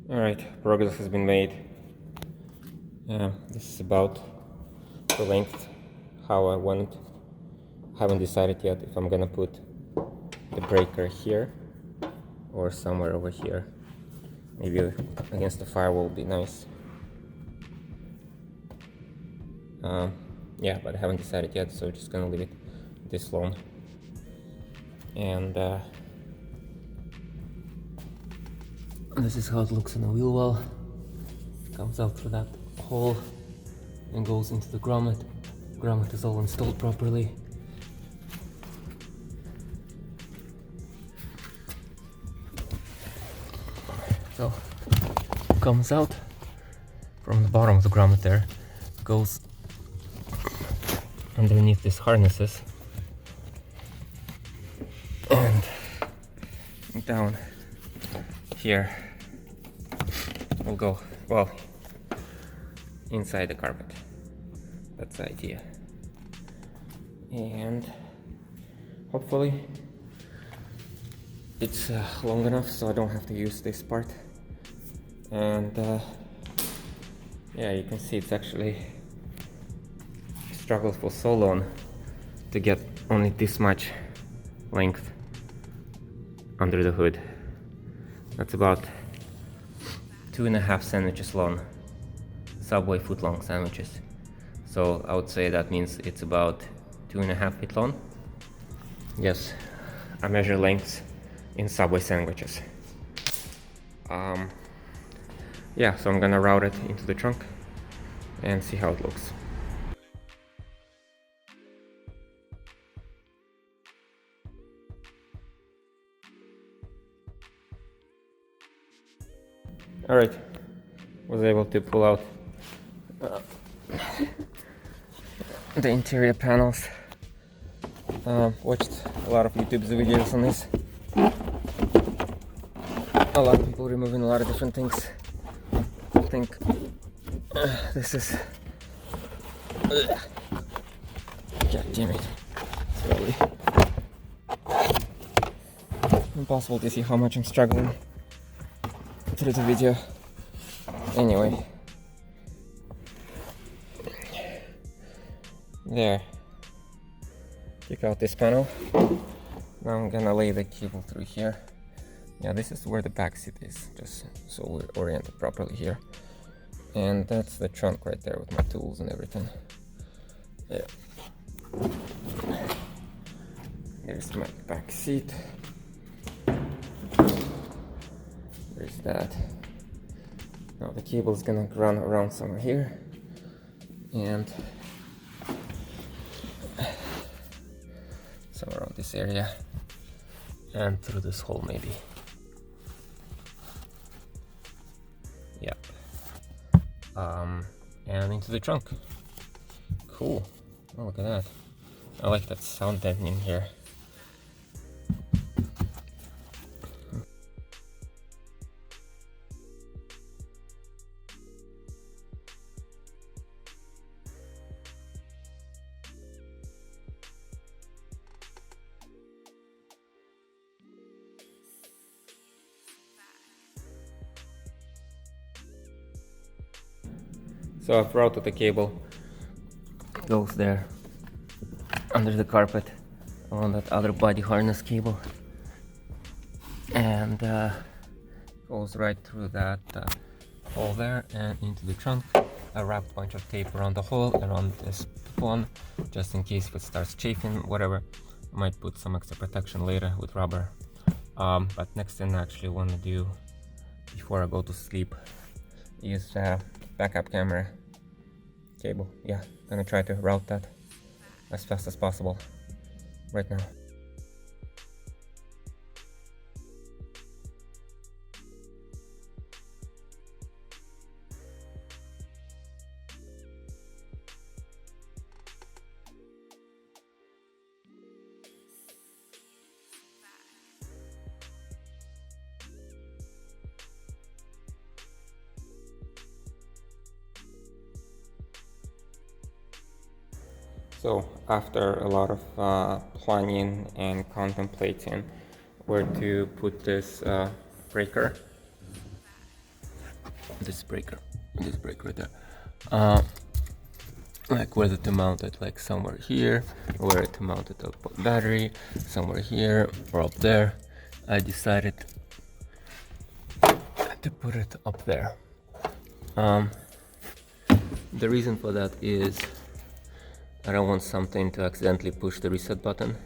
Alright, progress has been made. This is about the length, how I want it. Haven't decided yet if I'm gonna put the breaker here or somewhere over here. Maybe against the firewall would be nice. Yeah, but I haven't decided yet, so just gonna leave it this long. And this is how it looks in the wheel well. Comes out through that hole and goes into the grommet. Grommet is all installed properly. So comes out from the bottom of the grommet there, goes underneath these harnesses and down here will go, well, inside the carpet. That's the idea. And hopefully it's long enough so I don't have to use this part. And yeah, you can see it's actually struggled for so long to get only this much length under the hood. That's about 2.5 sandwiches long, Subway foot long sandwiches. So I would say that means it's about 2.5 feet long. Yes, I measure lengths in Subway sandwiches. Yeah, so I'm gonna route it into the trunk and see how it looks. Alright, was able to pull out the interior panels. Watched a lot of YouTube videos on this. A lot of people removing a lot of different things. I think this is... God damn it. It's really impossible to see how much I'm struggling through the video. Anyway. There. Take out this panel. Now I'm gonna lay the cable through here. Yeah, this is where the back seat is, just so we're oriented properly here. And that's the trunk right there with my tools and everything. Yeah. There's my back seat. There's that. Now the cable is gonna run around somewhere here. And somewhere around this area. And through this hole maybe. Yep. And into the trunk. Cool. Oh, look at that. I like that sound deadening here. So I've routed the cable, goes there under the carpet on that other body harness cable, and goes right through that hole there and into the trunk. I wrapped a bunch of tape around the hole, around this one, just in case if it starts chafing, whatever. I might put some extra protection later with rubber. But next thing I actually want to do before I go to sleep is backup camera cable. Yeah, gonna try to route that as fast as possible right now. So after a lot of planning and contemplating where to put this breaker, this breaker right there. Like whether to mount it like somewhere here, where to mount it up on battery, somewhere here or up there. I decided to put it up there. The reason for that is I don't want something to accidentally push the reset button.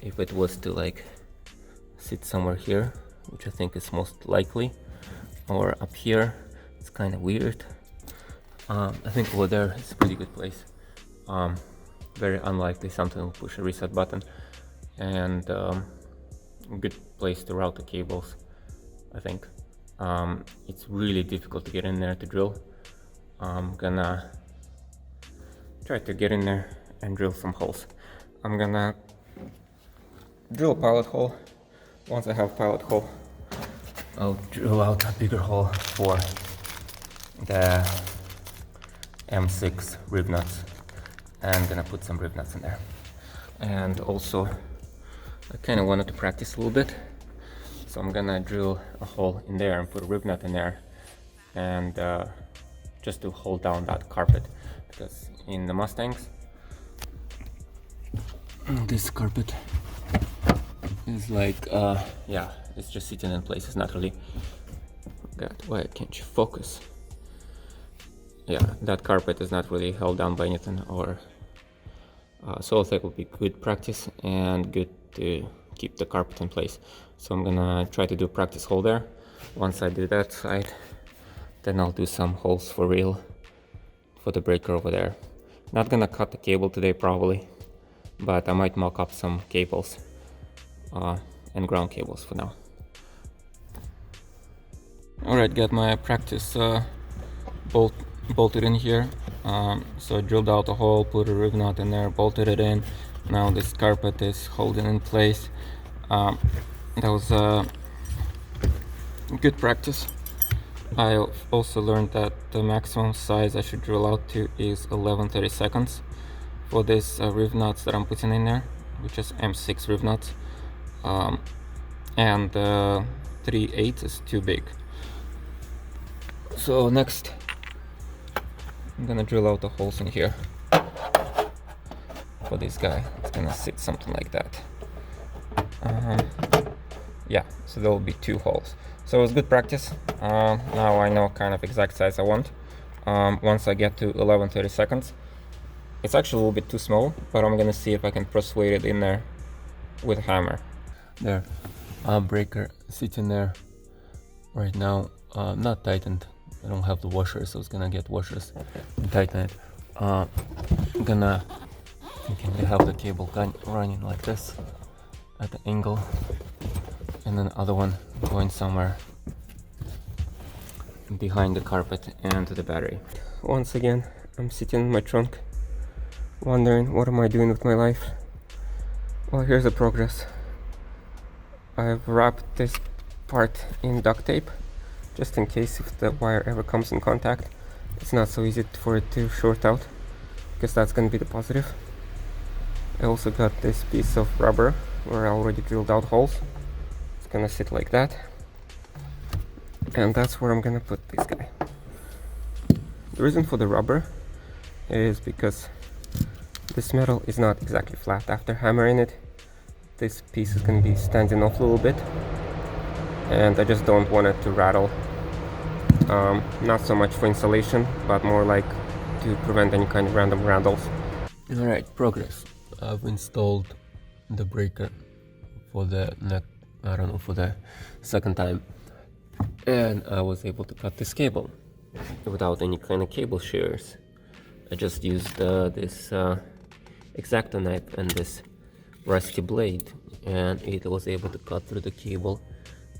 If it was to like sit somewhere here, which I think is most likely, or up here, it's kind of weird. I think over there is a pretty good place. Very unlikely something will push a reset button, and a good place to route the cables, I think. It's really difficult to get in there to drill. I'm gonna try to get in there and drill some holes. I'm gonna drill a pilot hole. Once I have pilot hole, I'll drill out a bigger hole for the M6 rib nuts. I'm gonna put some rib nuts in there. And also, I kind of wanted to practice a little bit, so I'm gonna drill a hole in there and put a rib nut in there, and just to hold down that carpet, because in the Mustangs, this carpet is like, yeah, it's just sitting in place. It's not really. God, why can't you focus? Yeah, that carpet is not really held down by anything, or so I think it would be good practice and good to keep the carpet in place. So I'm gonna try to do a practice hole there. Once I do that side, then I'll do some holes for real for the breaker over there. Not gonna cut the cable today probably, but I might mock up some cables and ground cables for now. Alright, got my practice bolted in here. So I drilled out a hole, put a rib nut in there, bolted it in. Now this carpet is holding in place. That was good practice. I also learned that the maximum size I should drill out to is 11/32 for this rib nuts that I'm putting in there, which is M6 rib nuts. And 3/8 is too big. So next, I'm gonna drill out the holes in here for this guy. It's gonna sit something like that. Yeah, so there will be 2 holes. So it was good practice. Now I know kind of exact size I want. Once I get to 11/32, it's actually a little bit too small, but I'm gonna see if I can persuade it in there with a hammer. There, breaker sitting there right now, not tightened. I don't have the washers, so I was gonna get washers and tighten it. I'm gonna thinking to have the cable running like this at the angle, and then the other one going somewhere behind the carpet and to the battery. Once again, I'm sitting in my trunk, wondering what am I doing with my life. Well, here's the progress. I've wrapped this part in duct tape, just in case if the wire ever comes in contact, it's not so easy for it to short out, because that's going to be the positive. I also got this piece of rubber where I already drilled out holes. It's going to sit like that, and that's where I'm going to put this guy. The reason for the rubber is because this metal is not exactly flat. After hammering it, this piece is going to be standing off a little bit, and I just don't want it to rattle. Not so much for insulation, but more like to prevent any kind of random rattles. Alright, progress. I've installed the breaker for the for the second time, and I was able to cut this cable without any kind of cable shears. I just used this X-Acto knife and this rusty blade, and it was able to cut through the cable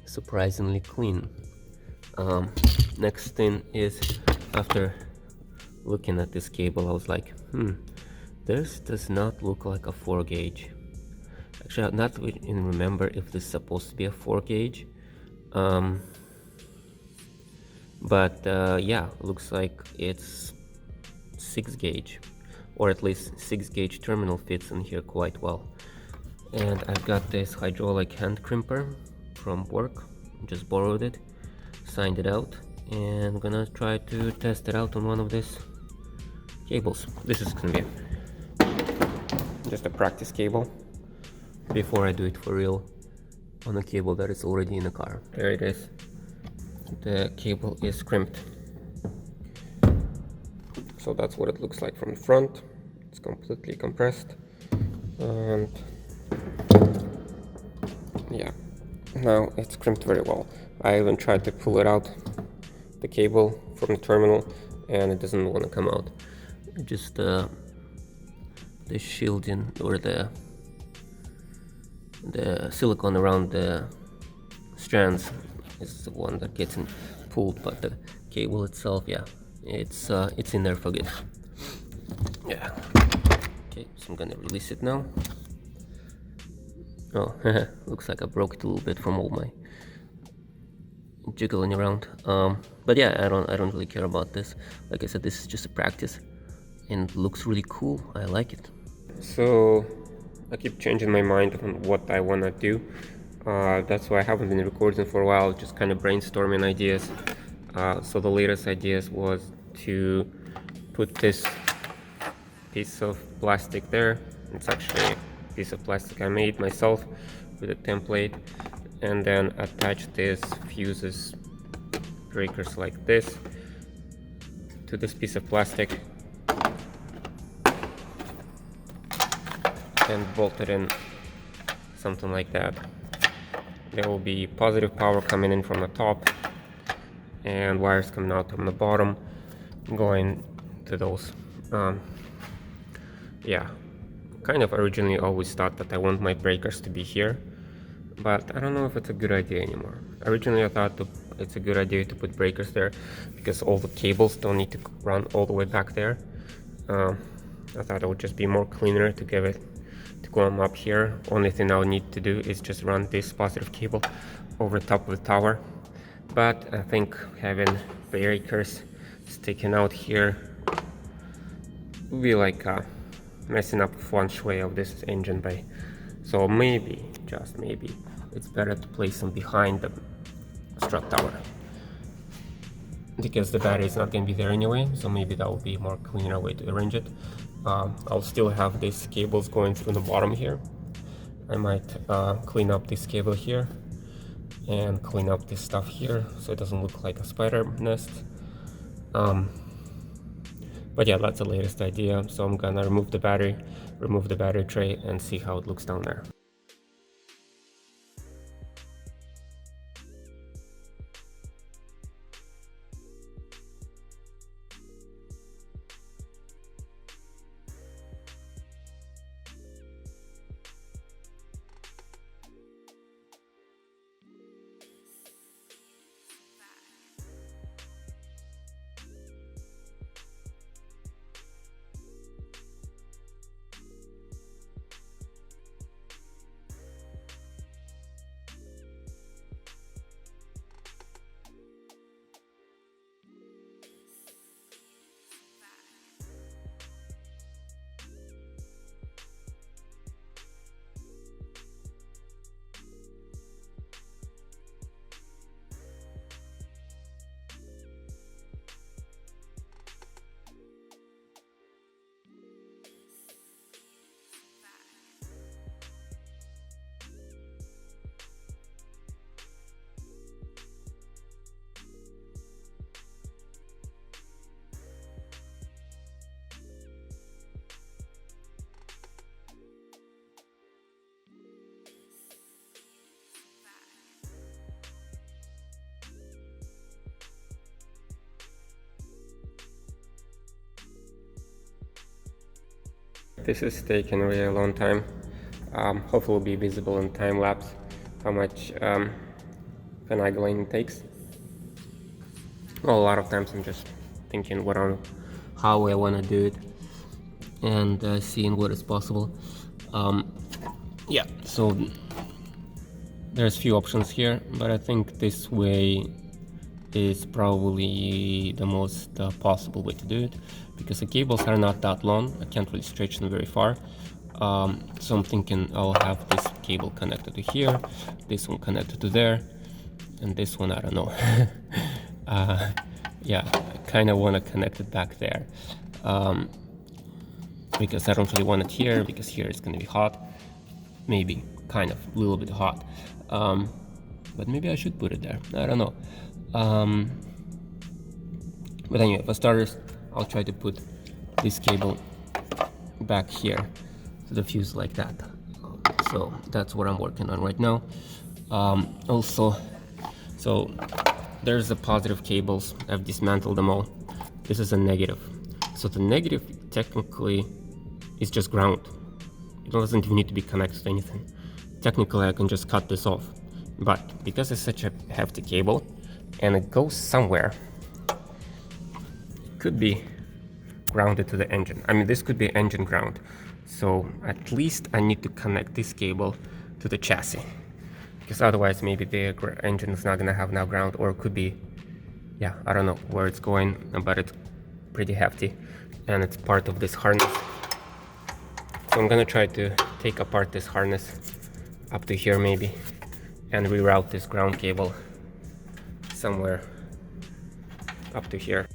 surprisingly clean. Next thing is, after looking at this cable, I was like, this does not look like a 4 gauge. Actually, I'm not even remember if this is supposed to be a 4 gauge. But yeah, looks like it's 6 gauge, or at least 6 gauge terminal fits in here quite well. And I've got this hydraulic hand crimper from work, just borrowed it, signed it out, and I'm gonna try to test it out on one of these cables. This is gonna be just a practice cable before I do it for real on a cable that is already in the car. There it is. The cable is crimped. So that's what it looks like from the front. It's completely compressed. And yeah, now it's crimped very well. I even tried to pull it out, the cable from the terminal, and it doesn't want to come out. Just the shielding or the silicone around the strands is the one that gets pulled, but the cable itself, yeah, it's in there for good. Yeah. Okay, so I'm gonna release it now. Oh, looks like I broke it a little bit from all my jiggling around. But yeah, I don't really care about this. Like I said, this is just a practice, and it looks really cool. I like it. So I keep changing my mind on what I wanna do. That's why I haven't been recording for a while, just kind of brainstorming ideas. So the latest ideas was to put this piece of plastic there. It's actually a piece of plastic I made myself with a template, and then attach these fuses, breakers like this, to this piece of plastic and bolt it in, something like that. There will be positive power coming in from the top and wires coming out from the bottom going to those. Yeah, kind of originally always thought that I want my breakers to be here, but I don't know if it's a good idea anymore. Originally I thought it's a good idea to put breakers there because all the cables don't need to run all the way back there. I thought it would just be more cleaner to give it to come up here. Only thing I would need to do is just run this positive cable over top of the tower. But I think having breakers sticking out here would be like messing up feng shui of this engine bay. So maybe, just maybe, it's better to place them behind the strut tower, because the battery is not going to be there anyway, so maybe that would be a more cleaner way to arrange it. I'll still have these cables going through the bottom here. I might clean up this cable here and clean up this stuff here so it doesn't look like a spider nest. But yeah, that's the latest idea. So I'm gonna remove the battery tray, and see how it looks down there. This is taking a really long time. Hopefully it will be visible in time lapse how much finagling it takes. Well, a lot of times I'm just thinking how I want to do it, and seeing what is possible. Yeah, so there's few options here, but I think this way is probably the most possible way to do it, because the cables are not that long. I can't really stretch them very far. So I'm thinking I'll have this cable connected to here, this one connected to there, and this one, I don't know. yeah, I kind of want to connect it back there, because I don't really want it here, because here it's going to be hot, maybe kind of a little bit hot, but maybe I should put it there, I don't know. But anyway, for starters, I'll try to put this cable back here to the fuse like that. So that's what I'm working on right now. Also, so there's the positive cables. I've dismantled them all. This is a negative. So the negative technically is just ground. It doesn't even need to be connected to anything. Technically, I can just cut this off. But because it's such a hefty cable and it goes somewhere, it could be grounded to the engine. I mean, this could be engine ground. So at least I need to connect this cable to the chassis, because otherwise maybe the engine is not gonna have now ground, or it could be, yeah, I don't know where it's going, but it's pretty hefty and it's part of this harness. So I'm gonna try to take apart this harness up to here maybe and reroute this ground cable somewhere up to here.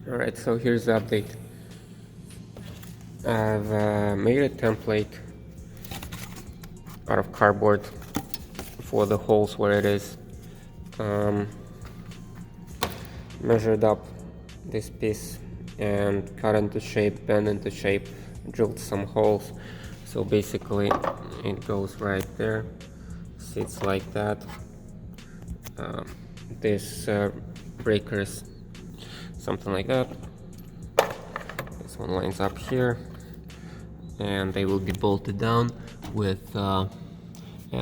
Alright, so here's the update. I've made a template out of cardboard for the holes where it is. Measured up this piece and cut into shape, bend into shape, drilled some holes. So basically it goes right there, sits like that. This breakers something like that. This one lines up here, and they will be bolted down with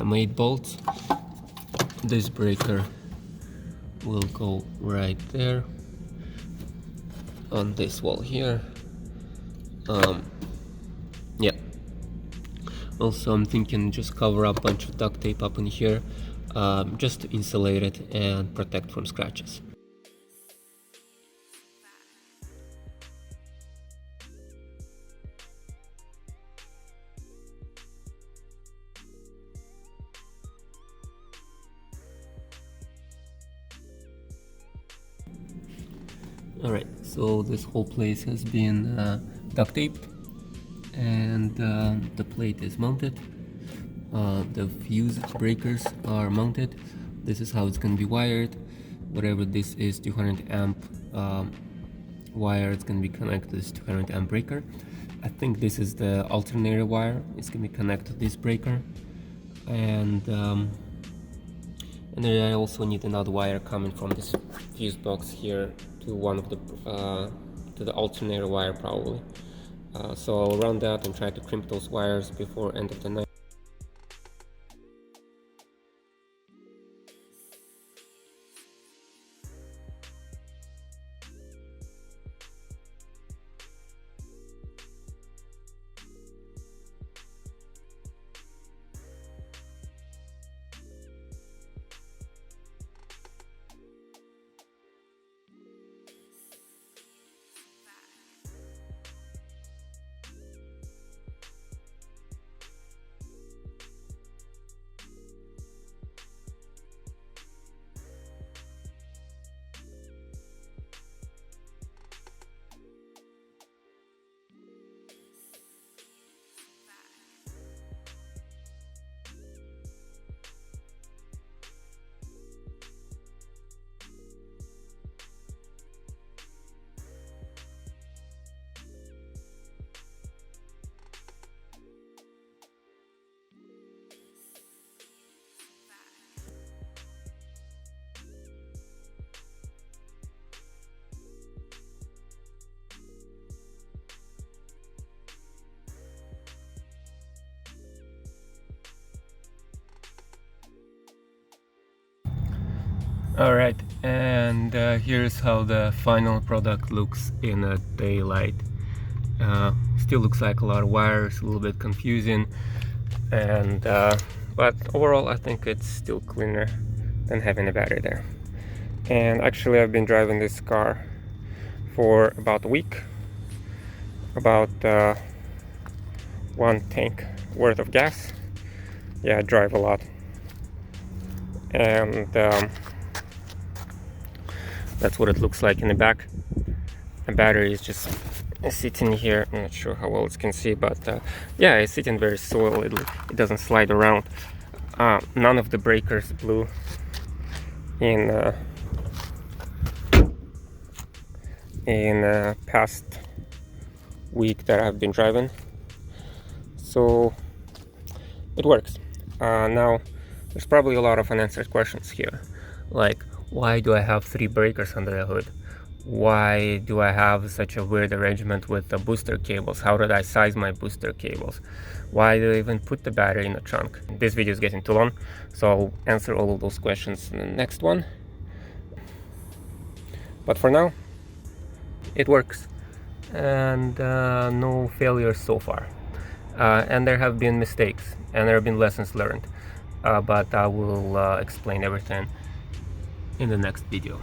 made bolts. This breaker will go right there on this wall here. Yeah. Also, I'm thinking just cover up a bunch of duct tape up in here, just to insulate it and protect from scratches. Alright, so this whole place has been duct taped, and the plate is mounted. The fuse breakers are mounted. This is how it's going to be wired. Whatever this is, 200 amp wire, it's going to be connected to this 200 amp breaker. I think this is the alternator wire. It's going to be connected to this breaker, and then I also need another wire coming from this fuse box here to one of the to the alternator wire probably. So I'll run that and try to crimp those wires before end of the night. Alright, and here's how the final product looks in a daylight. Still looks like a lot of wires, a little bit confusing, and but overall I think it's still cleaner than having a battery there. And actually I've been driving this car for about a week, about 1 tank worth of gas. Yeah, I drive a lot, and that's what it looks like in the back. The battery is just sitting here. I'm not sure how well it can see, but yeah, it's sitting very solidly. It doesn't slide around. None of the breakers blew in past week that I've been driving, so it works. Now there's probably a lot of unanswered questions here, like why do I have 3 breakers under the hood? Why do I have such a weird arrangement with the booster cables? How did I size my booster cables? Why do I even put the battery in the trunk? This video is getting too long, so I'll answer all of those questions in the next one. But for now, it works, and no failures so far. And there have been mistakes, and there have been lessons learned, but I will explain everything in the next video.